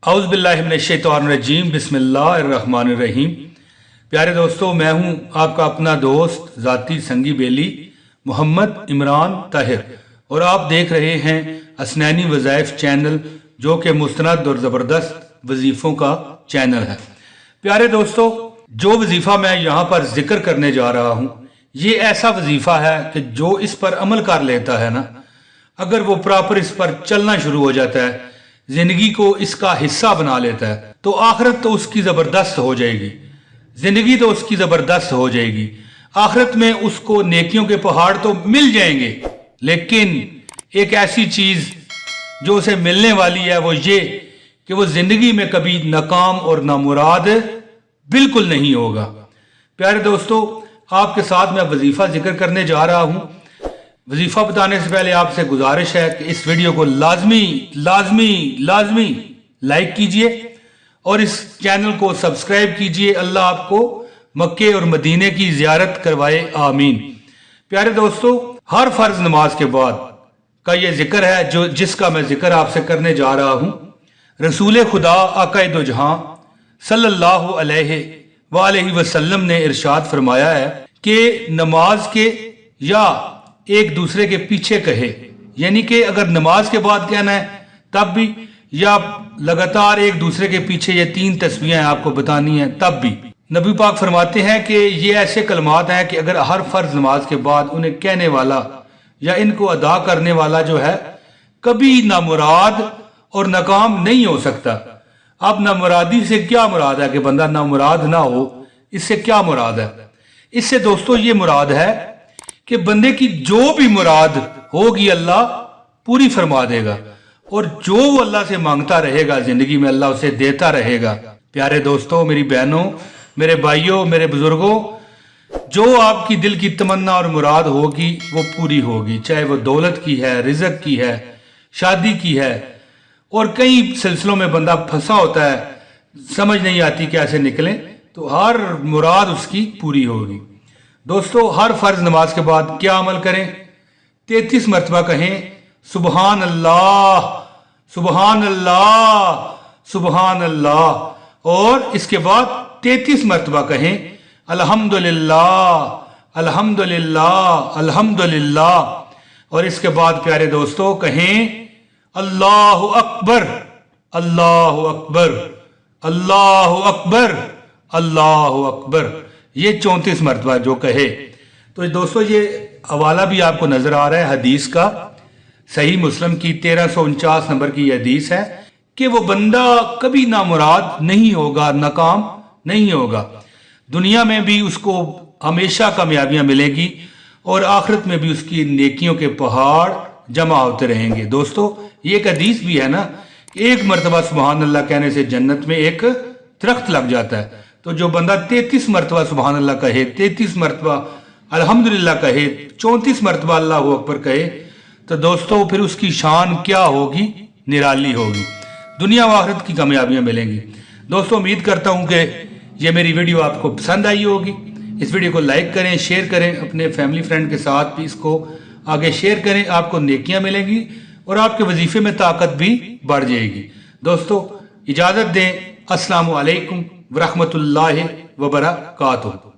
औज़ बिल्लाहि मिनश्शैतानिर्रजीम बिस्मिल्लाहिर्रहमानिर्रहीम। प्यारे दोस्तों, मैं हूं आपका अपना दोस्त ज़ाती संगी बेली मोहम्मद इमरान ताहिर और आप देख रहे हैं असनैनी वज़ाइफ चैनल, जो कि मुस्तनद और ज़बरदस्त वजीफ़ों का चैनल है। प्यारे दोस्तों, जो वजीफ़ा मैं यहाँ पर जिक्र करने जा रहा हूँ, ये ऐसा वजीफ़ा है कि जो इस पर अमल कर लेता है ना, अगर वो प्रॉपर इस पर चलना शुरू हो जाता है, जिंदगी को इसका हिस्सा बना लेता है, तो आखिरत तो उसकी ज़बरदस्त हो जाएगी, जिंदगी तो उसकी ज़बरदस्त हो जाएगी। आखिरत में उसको नेकियों के पहाड़ तो मिल जाएंगे, लेकिन एक ऐसी चीज़ जो उसे मिलने वाली है वो ये कि वो जिंदगी में कभी नाकाम और नामुराद बिल्कुल नहीं होगा। प्यारे दोस्तों, आपके साथ मैं वजीफ़ा जिक्र करने जा रहा हूँ। वजीफ़ा बताने से पहले आपसे गुजारिश है कि इस वीडियो को लाजमी लाजमी लाजमी लाइक कीजिए और इस चैनल को सब्सक्राइब कीजिए। अल्लाह आपको मक्के और मदीने की ज़ियारत करवाए, आमीन। प्यारे दोस्तों, हर फर्ज नमाज के बाद का ये जिक्र है जिसका मैं जिक्र आपसे करने जा रहा हूँ। रसूल खुदा आक़ाए दो जहां सल्लल्लाहु अलैहि वसल्लम ने इरशाद फरमाया है कि नमाज के या एक दूसरे के पीछे कहे, यानी कि अगर नमाज के बाद कहना है तब भी, या लगातार एक दूसरे के पीछे ये 3 तस्बीहें आपको बतानी है तब भी। नबी पाक फरमाते हैं कि ये ऐसे कलमात हैं कि अगर हर फर्ज नमाज के बाद उन्हें कहने वाला या इनको अदा करने वाला जो है कभी नामुराद और नाकाम नहीं हो सकता। अब नामुरादी से क्या मुराद है कि बंदा नामुराद ना हो, इससे क्या मुराद है? इससे दोस्तों ये मुराद है कि बंदे की जो भी मुराद होगी अल्लाह पूरी फरमा देगा, और जो वो अल्लाह से मांगता रहेगा जिंदगी में अल्लाह उसे देता रहेगा। प्यारे दोस्तों, मेरी बहनों, मेरे भाइयों, मेरे बुजुर्गों, जो आपकी दिल की तमन्ना और मुराद होगी वो पूरी होगी, चाहे वो दौलत की है, रिज़्क की है, शादी की है, और कई सिलसिलों में बंदा फंसा होता है, समझ नहीं आती कैसे निकले, तो हर मुराद उसकी पूरी होगी। दोस्तों, हर फर्ज नमाज के बाद क्या अमल करें? 33 मरतबा कहें सुबहान अल्लाह सुबहान अल्लाह सुबहान अल्लाह, और इसके बाद 33 मरतबा कहें अल्हम्दुलिल्लाह अल्हम्दुलिल्लाह अल्हम्दुलिल्लाह, और इसके बाद प्यारे दोस्तों कहें अल्लाहु अकबर अल्लाहु अकबर अल्लाहु अकबर अल्लाहु अकबर। ये 34 मरतबा जो कहे। तो दोस्तों, ये हवाला भी आपको नजर आ रहा है हदीस का, सही मुस्लिम की 1349 नंबर की हदीस है कि वो बंदा कभी नामुराद नहीं होगा, नाकाम नहीं होगा। दुनिया में भी उसको हमेशा कामयाबियां मिलेगी और आखिरत में भी उसकी नेकियों के पहाड़ जमा होते रहेंगे। दोस्तों, ये एक हदीस भी है ना, एक मरतबा सुबहान अल्लाह कहने से जन्नत में एक दरख्त लग जाता है। तो जो बंदा 33 मरतबा सुबहान अल्लाह कहे, 33 मरतबा अल्हम्दुलिल्लाह कहे, 34 मरतबा अल्लाहु अकबर कहे, तो दोस्तों फिर उसकी शान क्या होगी? निराली होगी, दुनिया व आखिरत की कामयाबियां मिलेंगी। दोस्तों, उम्मीद करता हूं कि ये मेरी वीडियो आपको पसंद आई होगी। इस वीडियो को लाइक करें, शेयर करें, अपने फैमिली फ्रेंड के साथ भी इसको आगे शेयर करें, आपको नेकियां मिलेंगी और आपके वजीफे में ताकत भी बढ़ जाएगी। दोस्तों, इजाजत दें। अस्सलामु अलैकुम वरहमतुल्लाहि वबरकातुहू।